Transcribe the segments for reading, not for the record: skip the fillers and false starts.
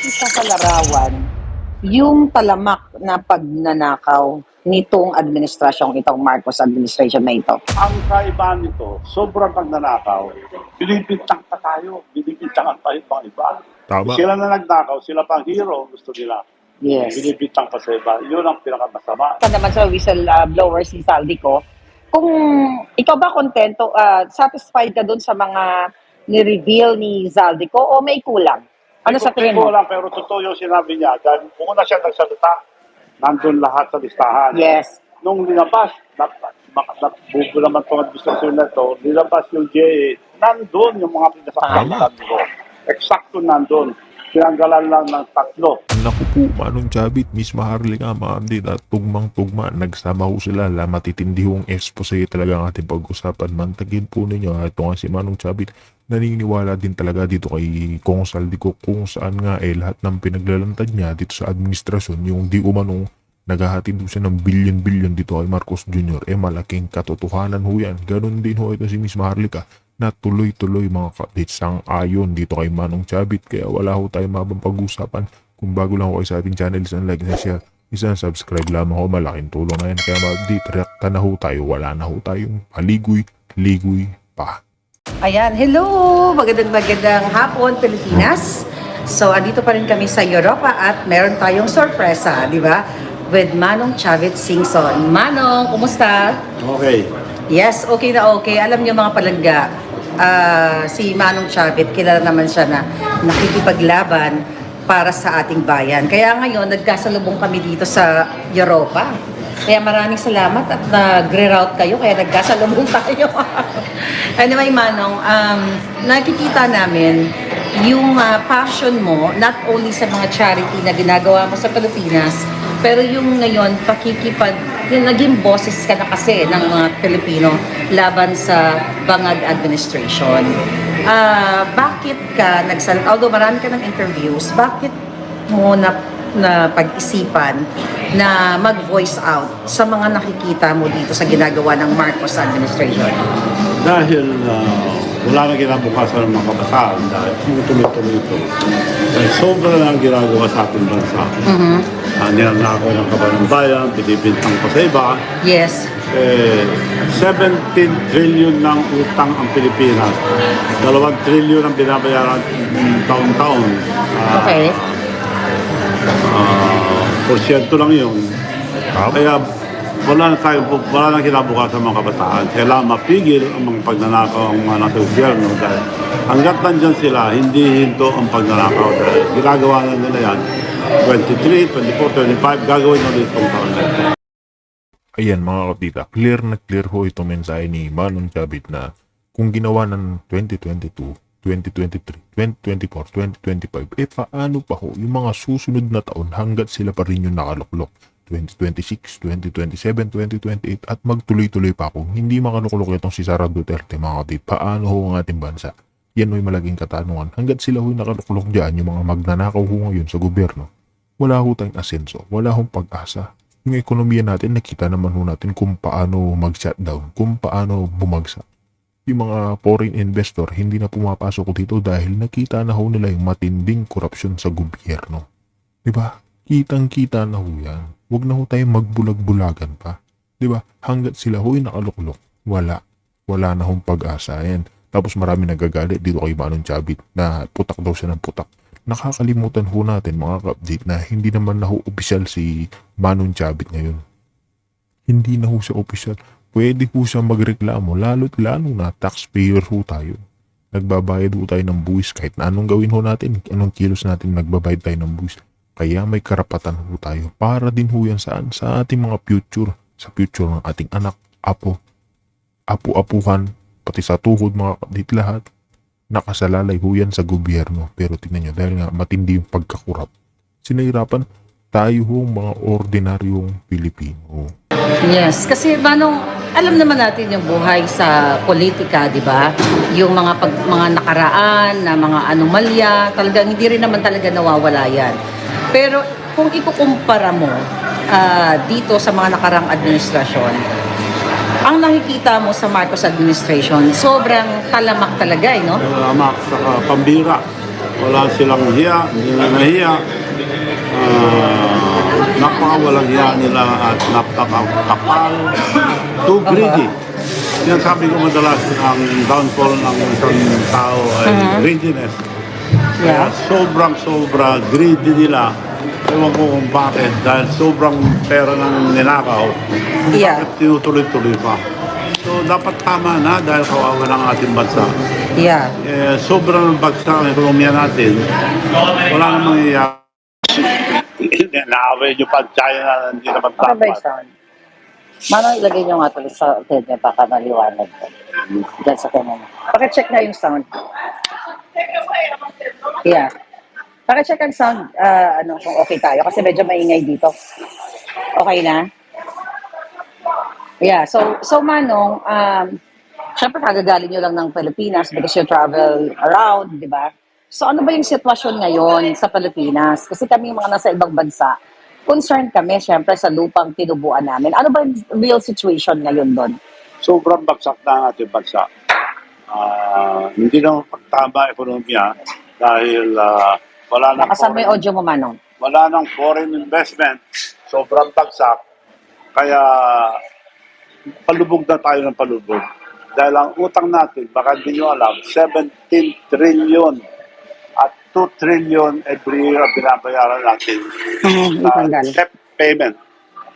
isa sa larawan yung talamak na pagnanakaw nitong administrasyong itong Marcos administration na ito. Ang kaibahan nito, sobrang pagnanakaw, binibintang pa tayo, binibintangan pa yung mga iba. Tama. Sila na nagnakaw, sila pang hero, gusto nila. Yes. Binibintang pa sa iba, yun ang pinakamasama. Ito naman sa whistleblower si Saldico, kung ikaw ba kontento, satisfied ka dun sa mga ni-reveal ni Zaldico o may kulang? Ano sa tingin mo? Lang, pero totoo yung sinabi niya, dahil kung una siya nagsalita, nandun lahat sa listahan. Yes. Nung linabas, bubo naman itong administrasyon na ito, linabas yung JA, nandun yung mga pinasaktan ko. Eksakto nandun. Tinanggalan lang ng 3. Naku po, Manong Chavit, Miss Maharlika, mga kapatid, at tugmang-tugma, nagsama ho sila, matitindi hong expose talaga ang ating pag-usapan. Mantagin po ninyo, ito nga si Manong Chavit, naniniwala din talaga dito kay Kong Saldico kung saan nga lahat ng pinaglalantad niya dito sa administrasyon, yung di umanong naghahatid ho siya ng bilyon-bilyon dito kay Marcos Jr. Malaking katotohanan ho yan. Ganon din ho ito si Miss Maharlika na tuloy-tuloy mga kapatid sang ayon dito kay Manong Chavit. Kaya wala ho tayong mabang pag-usapan. Kung bago lang ho kayo sa ating channel, isang like na share, isang subscribe lamang ho, malaking tulong na yan. Kaya mag-update, reacta na ho tayo, wala na ho tayong paligoy-ligoy pa. Ayan, hello! Magandang hapon, Pilipinas. So, andito pa rin kami sa Europa at meron tayong sorpresa, di ba? With Manong Chavit Singson. Manong, kumusta? Okay. Yes, okay na okay. Alam niyo mga palangga, si Manong Chavit, kilala naman siya na nakikipaglaban para sa ating bayan. Kaya ngayon, nagkasalubong kami dito sa Europa. Kaya maraming salamat at nagre-route kayo, kaya nagkasalubong tayo. Anyway, Manong, nakikita namin yung passion mo, not only sa mga charity na ginagawa mo sa Pilipinas, pero yung ngayon, yung naging boses ka na kasi ng mga Pilipino laban sa Bangag administration. Bakit ka although marami ka ng interviews, bakit mo na pag-isipan na mag-voice out sa mga nakikita mo dito sa ginagawa ng Marcos administration? Dahil wala na kinabukasan ng mga kabataan dahil tumutuloy-tuloy ito. Dahil sobra na ang ginagawa sa ating bansa. Nilalako ng kaban ng bayan, pinibintang pa sa iba. Yes. 17 trillion ng utang ang Pilipinas. 2 trillion ang binabayaran taon-taon. Okay. Porsyento lang yun. Kaya wala na kinabukasan ng mga kabataan. Kailangan mapigil ang mga pagnanakaw ang mga nasa gobyerno dahil hanggat nandyan sila, hindi hinto ang pagnanakaw dahil ginagawa na nila yan. 23, 24, 25, gagawin ulit itong taon na ito. Ayan mga kapatita, clear na clear ho itong mensahe ni Manong Chavit na kung ginawa ng 2022, 2023, 2024, 2025, paano pa ho yung mga susunod na taon hanggat sila pa rin yung nakaluklok? 2026, 2027, 2028 at magtuloy-tuloy pa kung hindi makaluklok itong si Sara Duterte mga kapatid. Paano ho ang ating bansa? Yan ho'y malaging katanungan. Hanggat sila ho'y nakaluklok dyan, yung mga magnanakaw ho ngayon sa gobyerno, wala ho tayong asenso, wala hong pag-asa. Yung ekonomiya natin, nakita naman ho natin kung paano mag-shutdown, kung paano bumagsak. Yung mga foreign investor, hindi na pumapasok dito dahil nakita na ho nila yung matinding korupsyon sa gobyerno. Diba? Kitang-kita na ho yan. Huwag na ho tayong magbulag-bulagan pa. Diba? Hanggat sila ho'y nakaluklok, wala na hong pag-asa. Yan. Tapos marami nagagalit dito kay Manong Chavit na putak daw siya ng putak. Nakakalimutan ho natin mga ka-update na hindi naman na ho opisyal si Manong Chavit ngayon. Hindi na ho siya opisyal. Pwede ho siya magreklamo lalo't lalo na taxpayer ho tayo. Nagbabayad ho tayo ng buwis kahit na anong gawin ho natin, anong kilos natin nagbabayad tayo ng buwis. Kaya may karapatan ho tayo para din ho yan saan? Sa ating mga future, sa future ng ating anak, apu-apuhan, pati sa tuhod mga kapatid lahat. Nakasalalay ho yan sa gobyerno. Pero tingnan nyo, dahil nga matindi yung pagkakurap, sinahirapan tayo ho mga ordinaryong Pilipino. Yes, kasi Manong, alam naman natin yung buhay sa politika, di ba? Yung mga nakaraan na mga anomalya, talagang hindi rin naman talaga nawawala yan. Pero kung ikukumpara mo dito sa mga nakarang administrasyon, ang nakikita mo sa Marcos administration, sobrang talamak talaga, no? Talamak, saka pambira. Wala silang hiya, hindi na nahiya. Napakawalang hiya nila at napakakapal. Too greedy. Yan sabi ko madalas, ang downfall ng isang tao ay greediness. Kaya Yeah. sobrang-sobra greedy nila. Ewan ko kung bakit, dahil sobrang pera ng ninakaw, Yeah. bakit tinutuloy-tuloy pa. So dapat tama na dahil kawawa ng ating bansa. Yeah. Sobrang bagsak ang ekonomiya natin. Wala namang iya. Naaway nyo pa China, hindi naman Okay ba dapat. yung sound? Manong ilagay nyo nga tuloy sa tenyo baka maliwanag ko. Diyan sa tenyo. Pakicheck na yung sound. Yeah. Pakicheck ang sound, kung okay tayo. Kasi medyo maingay dito. Okay na? Yeah. So Manong, syempre kagagaling nyo lang ng Pilipinas because you travel around, di ba? So ano ba yung sitwasyon ngayon sa Pilipinas? Kasi kami mga nasa ibang bansa, concerned kami syempre sa lupang tinubuan namin. Ano ba yung real situation ngayon doon? Sobrang bagsak na ang ating bansa. Hindi naman pagtama ekonomiya dahil wala nang Nakasama yung audio mo, Manong. wala nang foreign investment. Sobrang bagsak. Kaya palubog na tayo ng palubog. Dahil ang utang natin, baka hindi nyo alam, 17 trillion at 2 trillion every year ang binabayaran natin na Itanggal. step payment.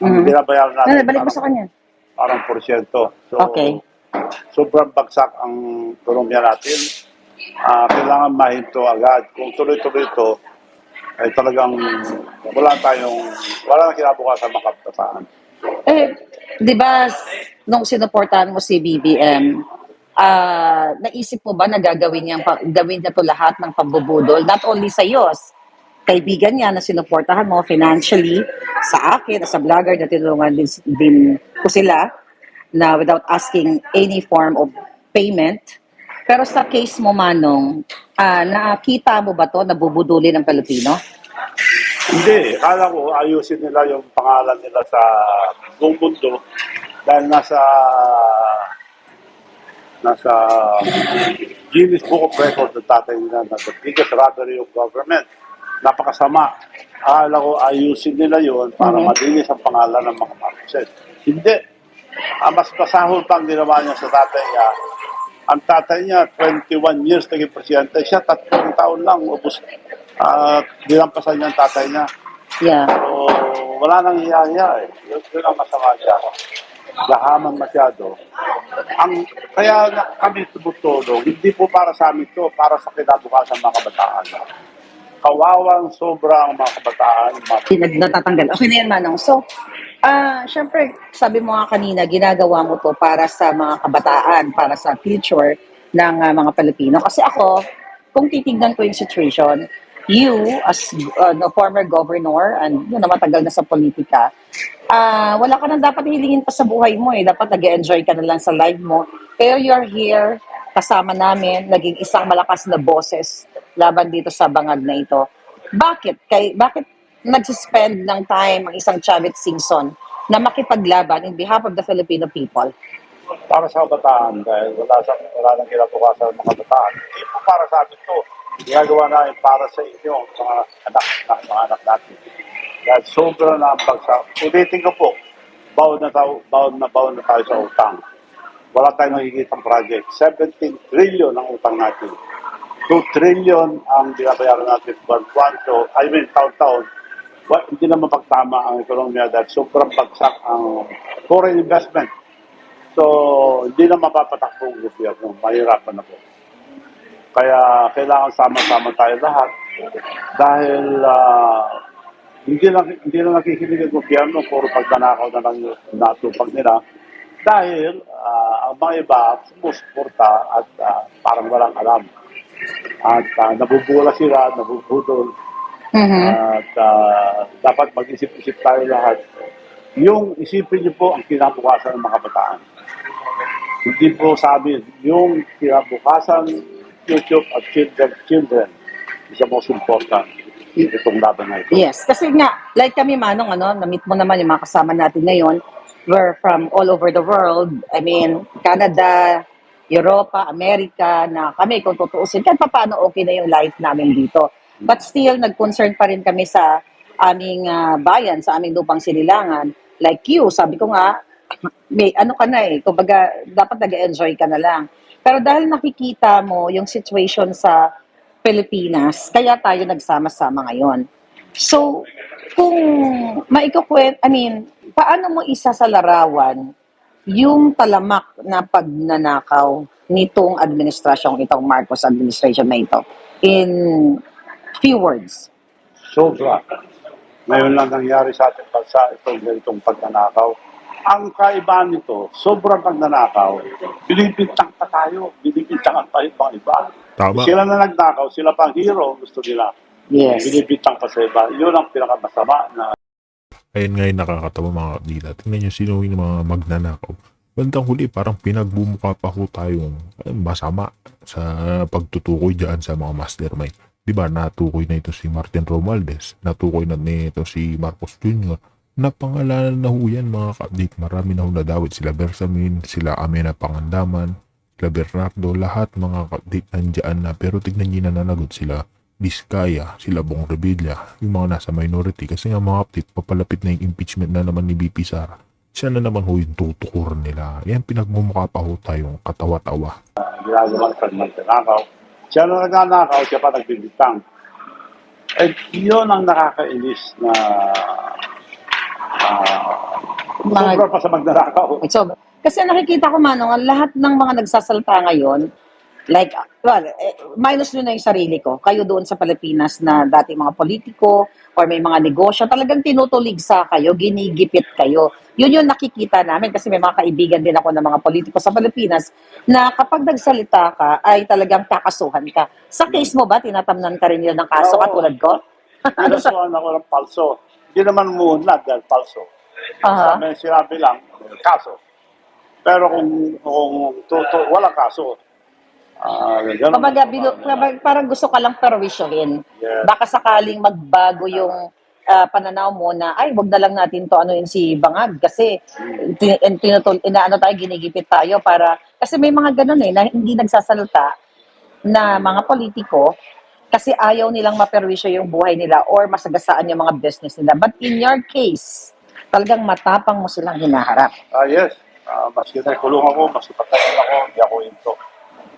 Ang binabayaran natin Balik mo sa kanya. parang porsyento. So, Okay. sobrang bagsak ang ekonomiya natin. Kailangan mahinto agad. Kung tuloy-tuloy ito, ay talagang wala nang kinabukasan makabataan. Di ba, nung sinuportahan mo si BBM, naisip mo ba na gawin niya to lahat ng pambubudol? Not only sa iyo, kaibigan niya na sinuportahan mo financially, sa akin, sa vlogger na tinulungan din ko sila, na without asking any form of payment. Pero sa case mo, Manong, nakita mo ba to na bubudulin ng Pilipino? Hindi. Kala ko ayusin nila yung pangalan nila sa buong mundo dahil nasa Guinness Book of Records ng tatay nila na the biggest robbery of government. Napakasama. Akala ko ayusin nila yon para malinis ang pangalan ng mga Marcoses. Hindi. Mas masahol pang ginawa niya sa tatay niya. Ang tatay niya, 21 years naging presidente. Siya, 3 taon lang. Ubus. Dinampasan niya ang tatay niya. Yeah. So, wala nang hiya-hiya eh. Yun ang masama siya. Gahaman masyado. Kaya kami tumutulong, hindi po para sa amin to, para sa kinabukasan ng mga kabataan. Kawawang sobrang mga kabataan. Natatanggal. Okay na yan, Manong. So, syempre, sabi mo nga kanina, ginagawa mo to para sa mga kabataan, para sa future ng mga Pilipino. Kasi ako, kung titignan ko yung situation, you, as former governor, and na matagal na sa politika, wala ka nang dapat hilingin pa sa buhay mo eh. Dapat nag-enjoy ka na lang sa life mo. Pero you're here, kasama namin, naging isang malakas na boses laban dito sa bangag na ito. Bakit nag-spend ng time ang isang Chavit Singson na makipaglaban in behalf of the Filipino people? Para sa kabataan, dahil wala nang kinabukasan ng mga kabataan. Hindi po para sa amin to. Ginagawa namin para sa inyo, mga anak natin. Dahil sobra na ang bagsak. Ulitin ko po, baon na tayo sa utang. Wala tayong nakikitang project. 17 trillion ang utang natin. 2 trillion ang binabayaran natin taon-taon. Hindi naman pagtama ang ekonomiya dahil sobrang bagsak ang foreign investment. So, hindi na mapapatakbo ang gobyerno. Mahirapan na po. Kaya kailangan sama-sama tayo lahat dahil hindi na nakikinig ang gobyerno, puro pagdanakaw na lang natupag nila. Dahil ang mga iba sumusuporta at parang walang alam. At nabubula sila, nabubudol. At dapat mag-isip-isip tayo lahat. Yung isipin niyo po ang kinabukasan ng mga kabataan. Hindi po sa amin, yung kinabukasan, YouTube at children is the most important itong laban na ito. Yes, kasi nga, like kami, Manong, na-meet mo naman yung mga kasama natin ngayon. We're from all over the world. I mean, Canada, Europa, Amerika, na kami kung tutuusin, kahit pa paano okay na yung life namin dito. But still, nag-concern pa rin kami sa aming bayan, sa aming lupang sinilangan. Like you, sabi ko nga, may ano ka na eh, kumbaga dapat nag-enjoy ka na lang. Pero dahil nakikita mo yung situation sa Pilipinas, kaya tayo nagsama-sama ngayon. So, kung I mean, paano mo isa sa larawan yung talamak na pagnanakaw nitong administrasyong itong Marcos administration na ito in few words? Sobra. Ngayon lang nangyari sa ating bansa itong ganitong pagnanakaw. Ang kaibahan nito, sobrang pagnanakaw, binibintang pa tayo, binibintangan pa yung mga iba. Tama. Sila na nagnakaw, sila pang hero, gusto nila. Yes. Binibintang pa sa iba. Yun ang pinakamasama na Ayan nga yung nakakatawa mga kapatid. Tingnan nyo sino yung mga magnanakaw. Bandang huli parang pinagbumuka pa ho tayong masama sa pagtutukoy dyan sa mga mastermind. Diba natukoy na ito si Martin Romualdez, natukoy na nito si Marcos Jr. Napangalanan na ho yan mga kapatid. Marami na ho nadawit sila Bersamin, sila Amena Pangandaman, sila Bernardo, lahat mga kapatid nandyan na. Pero tignan nyo nananagot sila Diskaya, sila Bong Revilla, yung mga nasa minority. Kasi nga mga kapatid, papalapit na yung impeachment na naman ni BP Sara. Siya na naman ho yung tutukuran nila. Yan pinagmumukha pa ho tayong katawa-tawa. ginagawa sa magnanakaw. Siya na nagnanakaw, siya pa nagbibintang. Eh, yun ang nakakainis na sobra pa sa magnanakaw. So, kasi nakikita ko, Manong, ang lahat ng mga nagsasalta ngayon, like, well, minus nyo na yung sarili ko. Kayo doon sa Pilipinas na dating mga politiko or may mga negosyo, talagang tinutuligsa kayo, ginigipit kayo. Yun yung nakikita namin kasi may mga kaibigan din ako ng mga politiko sa Pilipinas na kapag nagsalita ka ay talagang kakasuhan ka. Sa case mo ba, tinatamnan ka rin nila ng kaso Oo. katulad ko? Pinasuhan ako ng palso. Hindi naman muunlad dahil palso. Aha. May sinabi lang, kaso. Pero kung walang kaso, ganun. Kumbaga, parang gusto ka lang perwisyohin. Yes. Baka sakaling magbago yung pananaw mo na, ay, wag na lang natin to ano yun si Bangag kasi inaano tayo, ginigipit tayo para, kasi may mga ganun eh, na hindi nagsasalita na mga politiko kasi ayaw nilang maperwisyo yung buhay nila or masagasaan yung mga business nila. But in your case, talagang matapang mo silang hinaharap. Yes. Maski na kulong ako, maski patayin ako, hindi ako into.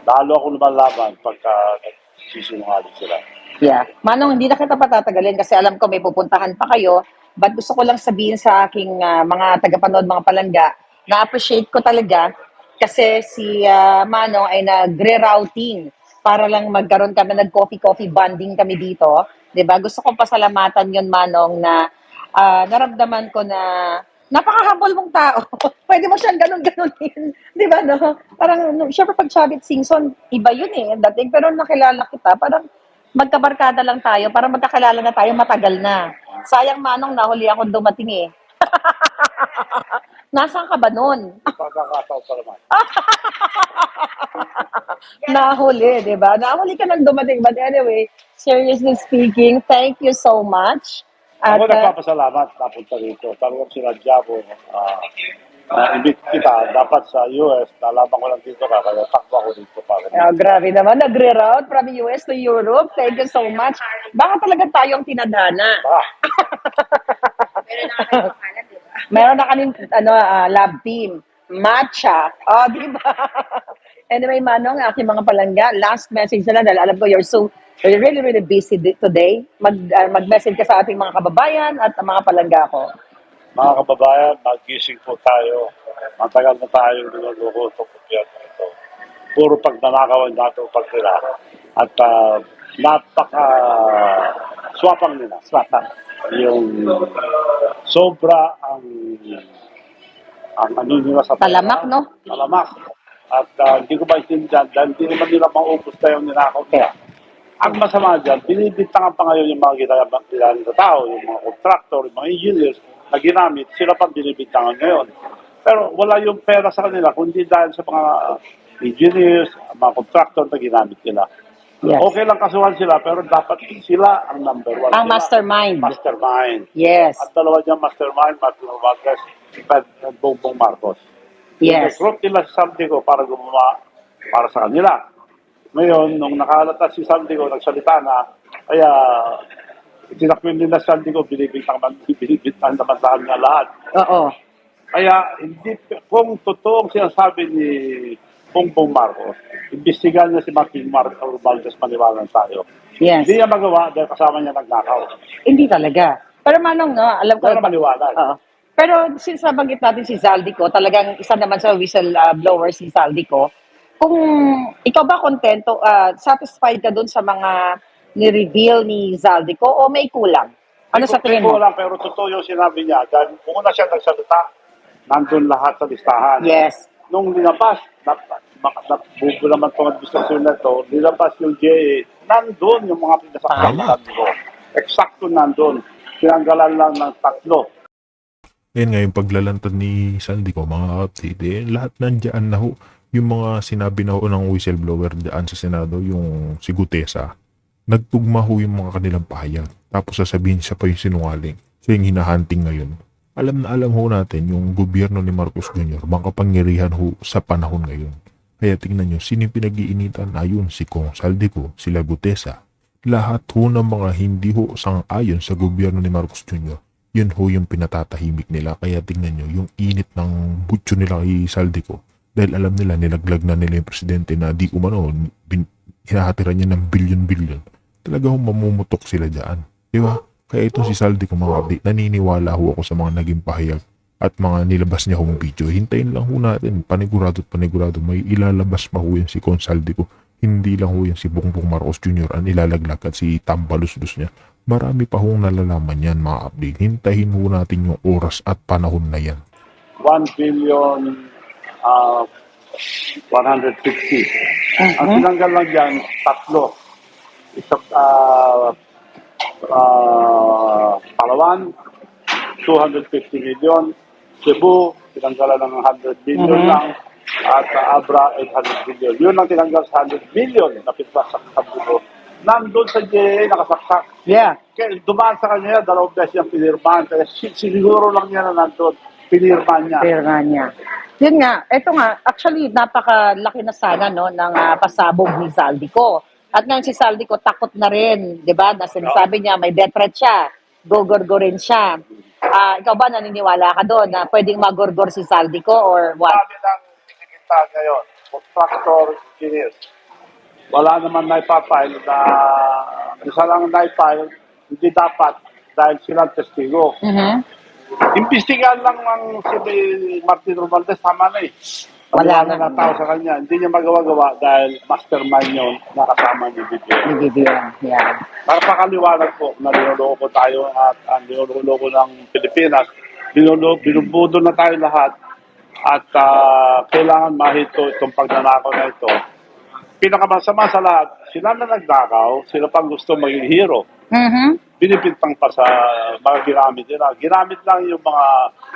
Lalo ako lumalaban pagka nagsisinungaling sila. Yeah. Manong, hindi na kita patatagalin kasi alam ko may pupuntahan pa kayo. But gusto ko lang sabihin sa aking mga tagapanood, mga palangga, na-appreciate ko talaga kasi si Manong ay nagre-routing para lang magkaroon kami, nag-coffee-coffee bonding kami dito. 'Di ba? Gusto kong pasalamatan yon Manong, na naramdaman ko na napakahabol mong tao. Pwede mo siyang ganun-ganunin. Di ba, no? Parang, syempre pag Chavit Singson, iba yun eh, dating. Pero nakilala kita, parang magkabarkada lang tayo, parang magkakilala na tayo, matagal na. Sayang, Manong, nahuli akong dumating eh. Nasaan ka ba nun? Pagkakataon pa naman. Nahuli, di ba? Nahuli ka nang dumating. But anyway, seriously speaking, thank you so much. At, Ako nagpapasalamat napunta dito. Talagang sinadya ko. Invite kita. Dapat sa US, nalaman ko lang dito ka. Kaya takbo ako dito para grabe naman, nagre-route from US to Europe. Thank you so much. Baka talaga tayong tinadhana. Meron na kaming lab team. Matcha. Oh, di ba? Anyway, Manong, aking mga palangga, last message na lang dahil alam ko you're really, really busy today. Mag-message ka sa ating mga kababayan at mga palangga ko. Mga kababayan, magising po tayo. Matagal na tayong niluluko itong gobyerno ito. Puro pagnanakawan natin pagkila. At napaka-swapang nila. Swapang. Yung sobra ang ano nila sa Talamak, no? Talamak. At hindi ko maintindihan dahil hindi naman nila maubos na yung ninakaw nila. Ang masama dyan, binibintangan pa ngayon yung mga ginagawa ng tao, yung mga contractor, yung mga engineers na ginamit, sila pa binibintangan ngayon. Pero wala yung pera sa kanila, kundi dahil sa mga engineers, mga contractor na ginamit nila. Yes. Okay lang kasuhan sila, pero dapat sila ang number one. Ang Sila, mastermind. Mastermind. Yes. At dalawa niyang mastermind, Martin Romualdez at Bongbong Marcos. Yes. Recruit nila sa sabi ko para gumawa para sa kanila. Ngayon, nung nakalata si Saldico, nagsalita na, kaya itinakwil nila Saldico, binibintang naman sa kanya lahat. Oo. Kaya hindi, kung totoong sinasabi ni Bongbong Marcos, imbestigahan niya si Martin Marcos Valdez, maniwala tayo. Yes. Hindi niya magawa dahil kasama niya nagnakaw. Hindi talaga. Pero Manong, no, alam ko. Pero maniwala. Oo. Pero since nabanggit natin si Zaldico, talagang isa naman sa whistleblower si Zaldico. Kung ikaw ba kontento, satisfied ka dun sa mga ni-reveal ni Zaldico o may kulang? Ano sa tingin mo? Lang, pero totoo yung sinabi niya. Dahil kung una siya nagsalita, nandun lahat sa listahan. Yes. Nung linabas, bubo naman itong administrasyon na ito, linabas yung JA, nandun yung mga pinasaktan ko. Eksakto nandun. Tinanggalan lang ng 3. Ayan nga yung paglalantad ni Saldico, mga update, lahat nandiyan na ho. Yung mga sinabi na ho ng whistleblower dyan sa Senado, yung si Gutesa, nagtugma ho yung mga kanilang pahayag. Tapos sasabihin siya pa yung sinungaling. So yung hinahunting ngayon. Alam na alam ho natin yung gobyerno ni Marcos Jr. makapangyarihan ho sa panahon ngayon. Kaya tingnan nyo, sino yung pinag-iinitan? Ayun, si Kong Saldico, sila Gutesa. Lahat ho ng mga hindi ho sang-ayon sa gobyerno ni Marcos Jr. Yun ho yung pinatatahimik nila. Kaya tingnan nyo, yung init ng butyo nila kay Saldico. Dahil alam nila, nilaglag na nila yung presidente na di umano, hinahatiran niya ng bilyon-bilyon. Talaga ho mamumutok sila dyan. Diba? Kaya itong si Saldico, mga update, naniniwala ho ako sa mga naging pahayag at mga nilabas niya hong video. Hintayin lang ho natin, panigurado at panigurado, may ilalabas pa ho yan si Con Saldico. Hindi lang ho yan si Bongbong Marcos Jr. ang ilalaglag at si Tambalus-lus niya. Marami pa hong nalalaman yan, mga update. Hintayin ho natin yung oras at panahon na yan. 1 billion 150. Ang tinanggal lang dyan, 3. Isang Palawan, 250 million. Cebu, tinanggalan ng 100 billion lang. At Abra, 800 billion. Yun ang tinanggal sa 100 billion na pinagsak sa Cebu. Nandun sa JA, nakasaksak. Yeah. Kaya dumaan sa kanya, 2 beses yung pinirmahan. Kaya siguro lang niya na nandun, pinirmahan niya. Pero nga niya. Yun nga, eto nga, actually, napakalaki na sana, no, ng pasabog ni Zaldico. At ngayon si Zaldico takot na rin, di ba? Na sinasabi niya, may death threat siya, gogorgorin siya. Ikaw ba naniniwala ka doon na pwedeng magorgor si Zaldico or what? Sabi ng sinikita ngayon, contractor engineer, wala naman naipapile na isa lang naipile, hindi dapat dahil silang testigo. Imbestigahan lang ng si Martin Romualdez, tama na eh. Wala na tao sa kanya. Hindi niya magawa-gawa dahil mastermind yun nakasama ni Bibigyan. Ni Vivian, yeah. Para pakaliwanag po na niloloko tayo at ang niloloko ng Pilipinas, binubudo na tayo lahat at kailangan mahito itong pagnanakaw na ito. Pinakamasama sa lahat, sila na nagnakaw, sila pang gusto maging hero. Binibintang pa sa mga ginamit nila. Ginamit lang yung mga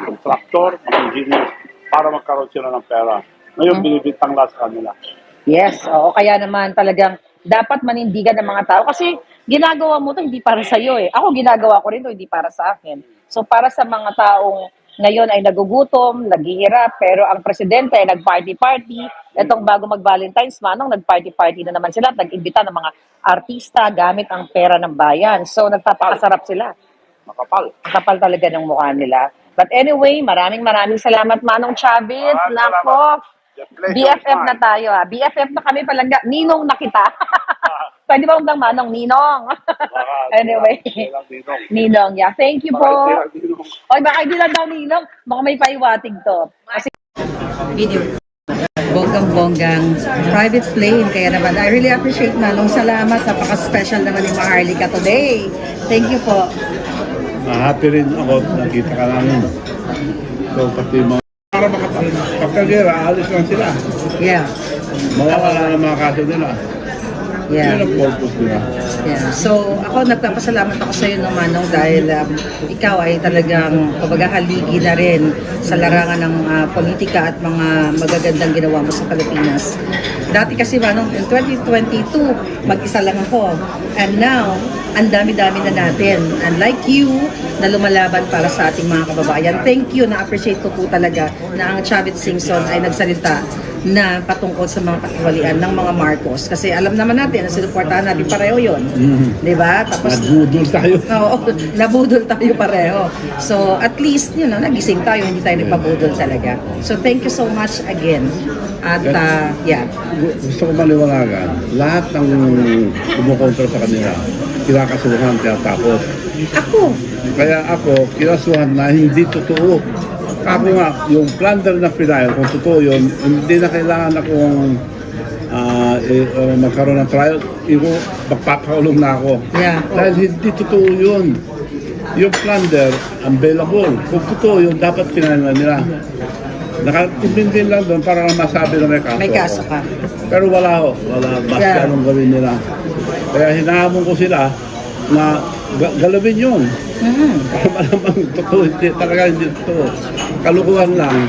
contractor, mga engineers, para magkaroon sila ng pera. Ngayon, binibintang lahat sa kanila. Yes, oo. Kaya naman talagang dapat manindigan ng mga tao. Kasi ginagawa mo to hindi para sa iyo eh. Ako ginagawa ko rin to hindi para sa akin. So para sa mga taong ngayon ay nagugutom, naghihirap, pero ang presidente ay nag-party-party. Itong bago mag-Valentine's, Manong, nag-party-party na naman sila at nag-imbita ng mga artista gamit ang pera ng bayan. So nagpapakasarap sila. Makapal. Makapal talaga ng mukha nila. But anyway, maraming salamat, Manong Chavit. Nako, BFF na tayo ha. BFF na kami palangga. Ninong na kita. Pwede ba hanggang Manong? Ninong. Anyway. Ninong, yeah. Thank you po. Oy, baka hindi lang daw Ninong. Baka may paiwatig to. Kasi Video. Bonggang-bonggang private plane. Kaya naman, I really appreciate Manong. Salamat. Napaka-special naman ni Maharlika today. Thank you po. Happy rin ako, nakita ka namin. So, pati mga para makapagkagera, alis lang sila. Yeah. Mawawala ng mga kaso nila. Yeah. Yun ang purpose nila. Yeah. So, ako nagpapasalamat ako sa iyo naman Manong dahil ikaw ay talagang haligi na rin sa larangan ng politika at mga magagandang ginawa mo sa Pilipinas. Dati kasi Manong, in 2022, mag-isa lang ako. And now, ang dami-dami na natin. And like you, na lumalaban para sa ating mga kababayan. Thank you, na-appreciate ko po talaga na ang Chavit Singson ay nagsalita na patungkol sa mga katiwalian ng mga Marcos. Kasi alam naman natin na sinuportahan natin pareho yun. Di ba? Tapos, Nagudol tayo. oo, nabudol tayo pareho. So, at least, nagising tayo, hindi tayo nagpabudol talaga. So, thank you so much again. At, yeah. Gusto ko maliwanagan, lahat ng kumukontra sa kanila, kinakasuhan, tinatakot. Ako, Kaya ako, kinasuhan na hindi totoo. Ako nga, yung plunder na final, kung totoo yun, hindi na kailangan akong magkaroon ng trial. Magpapakulong na ako. Yeah. Dahil hindi totoo yun. Yung plunder, unbailable. Kung totoo yun, dapat final na nila. Nakatimbin lang doon para masabi na may kaso. may kaso ako. ka. Pero wala ho. Wala. Basta Yeah. anong gawin nila. Kaya hinahamon ko sila na galawin yun. Para malamang totoo. Hindi totoo. Kalukuhan lang.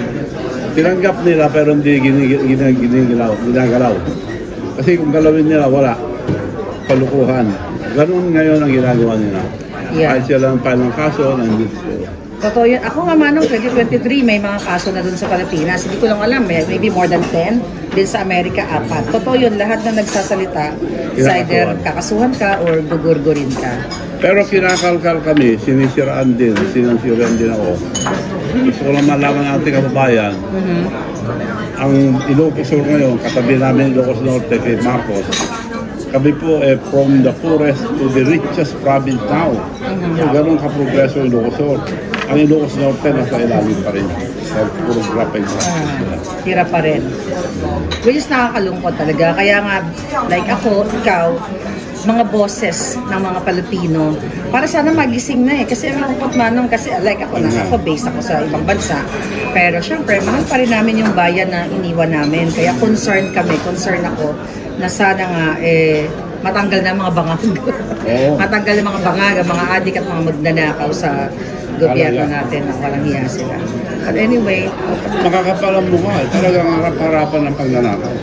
Tinanggap nila pero hindi ginagalaw. Kasi kung galawin nila, wala. Kalukuhan. Ganun ngayon ang ginagawa nila. Yeah. Kahit sila ang ng kaso, nandito. Totoo yun. Ako nga manong 2023 may mga kaso na dun sa Pilipinas. Hindi ko lang alam, maybe more than 10. Din sa Amerika, 4. Totoo yun, lahat na nagsasalita, it's either kakasuhan ka or gugurgurin ka. Pero kinakalkal kami, sinisiraan din ako. Gusto ko lang malaman ng ating kababayan, ang Ilocos Sur ngayon, katabi namin Ilocos Norte kay Marcos, kami po from the poorest to the richest province now. So, ganun ka-progreso Ilocos Sur. Ang Ilocos Norte nasa ilalim pa rin. Sa puro grapping. Tira pa rin. Which is nakakalungkot talaga. Kaya nga, like ako, ikaw, mga boses ng mga Pilipino, para sana magising na eh. Kasi ang lungkot manong, kasi like ako, ako based ako sa ibang bansa. Pero syempre, mahal pa rin namin yung bayan na iniwan namin. Kaya concerned ako na sana nga, matanggal na ang mga bangag. Matanggal ang mga bangag, ang mga adik at mga magnanakaw sa gobyerno natin na walang hiya sila. But anyway, Makakapalang mukha, talagang harap-harapan ng pagnanakaw.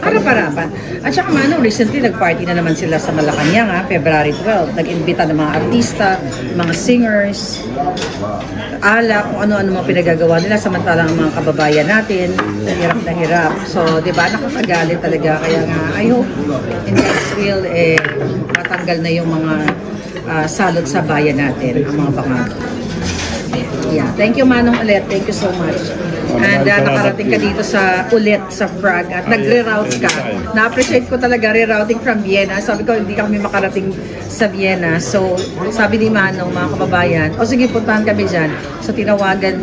harap-harapan. At saka recently nag-party na naman sila sa Malacanang, February 12. Nag-imbita ng mga artista, mga singers, ala, kung ano-ano mga pinagagawa nila, samantalang ang mga kababayan natin, hirap na hirap. So, di ba, nakakagalit talaga. Kaya nga, I hope in God's will, matanggal na yung mga salot sa bayan natin, ang mga pangako. Yeah. Thank you, Manong, ulit. Thank you so much. And nakarating ka dito sa Prague at nagre-route ka. Na-appreciate ko talaga rerouting from Vienna. Sabi ko, hindi kami makarating sa Vienna. So, sabi ni Manong, mga kababayan, sige, puntahan kami dyan. So, tinawagan,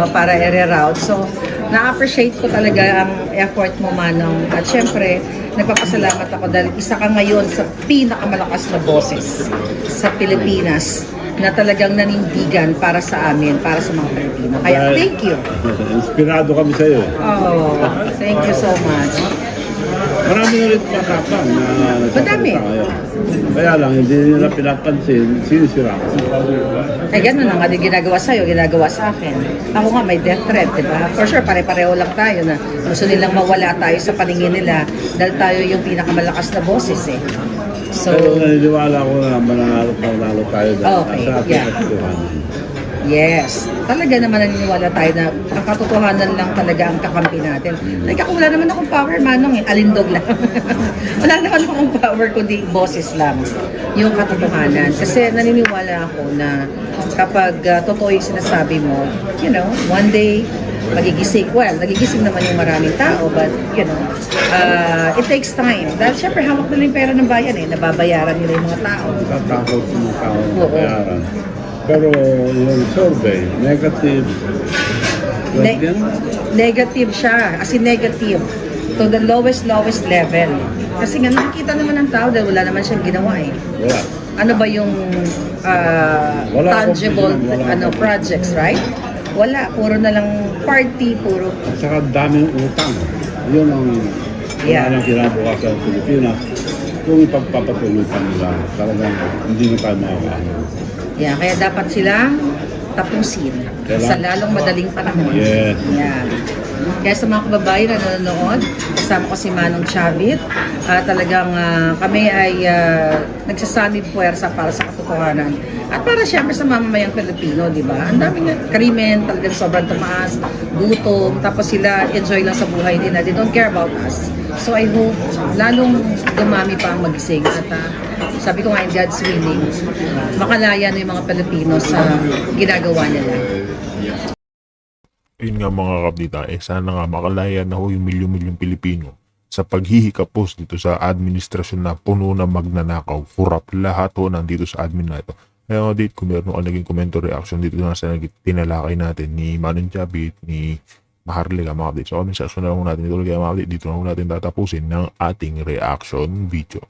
para i-reroute. So, na-appreciate ko talaga ang effort mo, Manong. At syempre, nagpapasalamat ako dahil isa ka ngayon sa pinakamalakas na boses sa Pilipinas na talagang nanindigan para sa amin, para sa mga Pilipino. Kaya thank you. Inspirado kami sa iyo. Oh, thank you so much. Marami na rin matapang na Madami. nagsasalita ngayon. Kaya lang, hindi nila pinapansin, sinisira ko. Ganun na nga din ginagawa sa'yo, ginagawa sa akin. Ako nga may death threat, di ba? For sure, pare-pareho lang tayo na gusto nilang mawala tayo sa paningin nila dahil tayo yung pinakamalakas na boses eh. So, Pero naniniwala ko na mananalo tayo dahil Okay, sa ating yeah. katotohanan. yes, talaga naman naniniwala tayo na ang katotohanan lang talaga ang kakampi natin. Like ako, wala naman akong power, Manong, alindog lang. Wala naman akong power, kundi boses lang yung katotohanan. Kasi naniniwala ako na kapag totoo yung sinasabi mo, one day, magigising. Well, nagigising naman yung maraming tao, but, it takes time. Dahil syempre, hawak nila yung pera ng bayan nababayaran nila yung mga tao. Tatakot ng mga tao na Oo. bayaran. Pero yung survey, negative. Negative siya, as in negative to the lowest level. Kasi nga nakikita naman ng tao dahil wala naman siyang ginawa Wala. Ano ba yung Wala tangible akong wala. projects, right? Wala, puro na lang party, puro. At saka daming utang. Yun ang Yeah. walang kinabukasan sa Pilipinas. Kung ipagpapatuloy pa nila, talagang hindi na tayo makakaano. Yeah, kaya dapat sila tapusin Kailangan. sa lalong madaling panahon. Yes. Yan. Kaya sa mga kababayan na nanonood, kasama ko si Manong Chavit, talagang kami ay nagsasanib puwersa para sa katotohanan. At para siyempre sa mamamayang Pilipino, di ba? Ang daming krimen, talagang sobrang tumaas, gutom, tapos sila enjoy lang sa buhay nila. They don't care about us. So I hope lalong dumami pa ang magising. At sabi ko nga, in God's willing, makalaya na yung mga Pilipino sa ginagawa nila. Yun nga mga kapdita, sana nga makalaya na ho yung milyon-milyong Pilipino sa paghihikapos dito sa administrasyon na puno na magnanakaw, furap, lahat ho nandito sa admin na ito. Kaya nga dito, kung meron ka naging komento reaction dito na sa tinalakay natin ni Manong Chavit, ni Maharlika mga kapdita. So kami sa na lang natin ito, kaya mga kapdita, dito na natin tatapusin ng ating reaction video.